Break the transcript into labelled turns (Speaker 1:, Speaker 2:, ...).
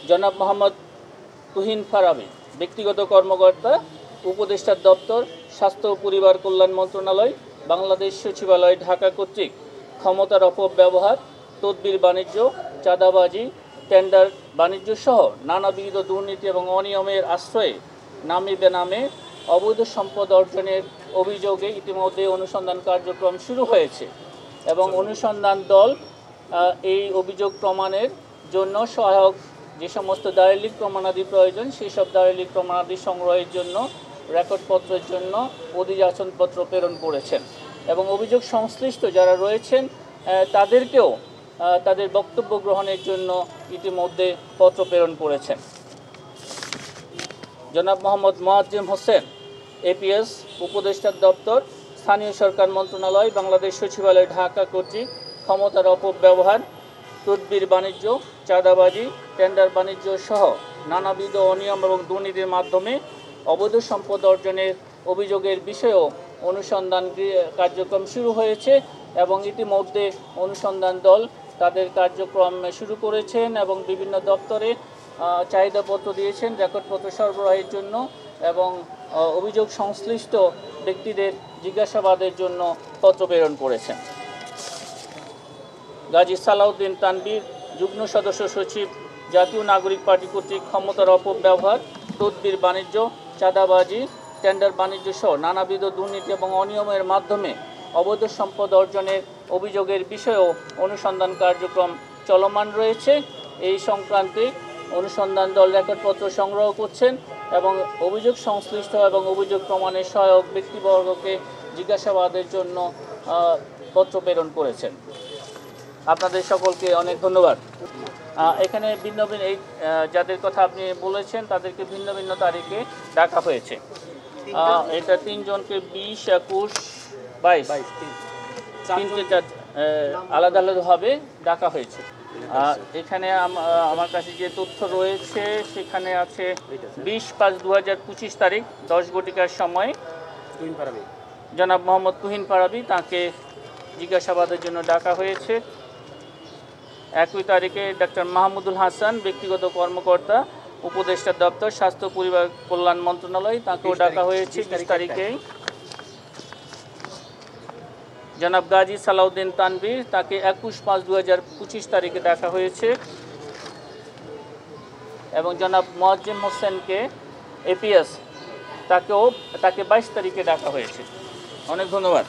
Speaker 1: জনাব মোহাম্মদ তুহিন ফারাবী, ব্যক্তিগত কর্মকর্তা, উপদেষ্টার দপ্তর, স্বাস্থ্য ও পরিবার কল্যাণ মন্ত্রণালয়, বাংলাদেশ সচিবালয়, ঢাকা কর্তৃক ক্ষমতার অপব্যবহার, তদবির বাণিজ্য, চাঁদাবাজি, টেন্ডার বাণিজ্য সহ নানাবিধ দুর্নীতি এবং অনিয়মের আশ্রয়ে নামে বেনামে অবৈধ সম্পদ অর্জনের অভিযোগে ইতিমধ্যে অনুসন্ধান কার্যক্রম শুরু হয়েছে এবং অনুসন্ধান দল এই অভিযোগ প্রমাণের জন্য সহায়ক যে সমস্ত দালিলিক প্রমাণাদি প্রয়োজন সেই সব দালিলিক প্রমাণাদি সংগ্রহের জন্য রেকর্ডপত্রের জন্য অধিযাচনপত্র প্রেরণ করেছেন এবং অভিযোগ সংশ্লিষ্ট যারা রয়েছেন তাদেরকেও তাদের বক্তব্য গ্রহণের জন্য ইতিমধ্যে পত্র প্রেরণ করেছেন। জনাব মোহাম্মদ মোয়াজ্জেম হোসেন, এপিএস, উপদেষ্টার দপ্তর, স্থানীয় সরকার মন্ত্রণালয়, বাংলাদেশ সচিবালয়, ঢাকা কর্তৃক ক্ষমতার অপব্যবহার, তদবির বাণিজ্য, চাঁদাবাজি, টেন্ডার বাণিজ্য সহ নানাবিধ অনিয়ম এবং দুর্নীতির মাধ্যমে অবৈধ সম্পদ অর্জনের অভিযোগের বিষয়েও অনুসন্ধান কার্যক্রম শুরু হয়েছে এবং ইতিমধ্যে অনুসন্ধান দল তাদের কার্যক্রম শুরু করেছেন এবং বিভিন্ন দপ্তরে চাহিদাপত্র দিয়েছেন রেকর্ডপত্র সরবরাহের জন্য এবং অভিযোগ সংশ্লিষ্ট ব্যক্তিদের জিজ্ঞাসাবাদের জন্য পত্র প্রেরণ করেছেন। গাজী সালাউদ্দিন তানবীর, যুগ্ম সদস্য সচিব, জাতীয় নাগরিক পার্টি কর্তৃক ক্ষমতার অপব্যবহার, তদবির বাণিজ্য, চাঁদাবাজি, টেন্ডার বাণিজ্য সহ নানাবিধ দুর্নীতি এবং অনিয়মের মাধ্যমে অবৈধ সম্পদ অর্জনের অভিযোগের বিষয়েও অনুসন্ধান কার্যক্রম চলমান রয়েছে। এই সংক্রান্তে অনুসন্ধান দল রেকর্ডপত্র সংগ্রহ করছেন এবং অভিযোগ সংশ্লিষ্ট এবং অভিযোগ প্রমাণের সহায়ক ব্যক্তিবর্গকে জিজ্ঞাসাবাদের জন্য পত্র প্রেরণ করেছেন। আপনাদের সকলকে অনেক ধন্যবাদ। এখানে ভিন্ন ভিন্ন এই যাদের কথা আপনি বলেছেন তাদেরকে ভিন্ন ভিন্ন তারিখে ডাকা হয়েছে। এটা 3 জনকে 20, 21, 22 তিনটে আলাদা আলাদাভাবে ডাকা হয়েছে। এখানে আমার কাছে যে তথ্য রয়েছে সেখানে আছে 20/5/2025 তারিখ 10 ঘটিকার সময় জনাব মোহাম্মদ তুহিন ফারাবী তাকে জিজ্ঞাসাবাদের জন্য ডাকা হয়েছে। একই তারিখে ডক্টর মাহমুদুল হাসান, ব্যক্তিগত কর্মকর্তা, উপদেষ্টার দপ্তর, স্বাস্থ্য পরিবার কল্যাণ মন্ত্রণালয়, তাকেও ডাকা হয়েছে 20 তারিখে। জনাব গাজী সালাউদ্দিন তানবীর, তাকে 21/5/2025 তারিখে ডাকা হয়েছে এবং জনাব মোয়াজ্জেম হোসেনকে, এপিএস, তাকে 22 তারিখে ডাকা হয়েছে। অনেক ধন্যবাদ।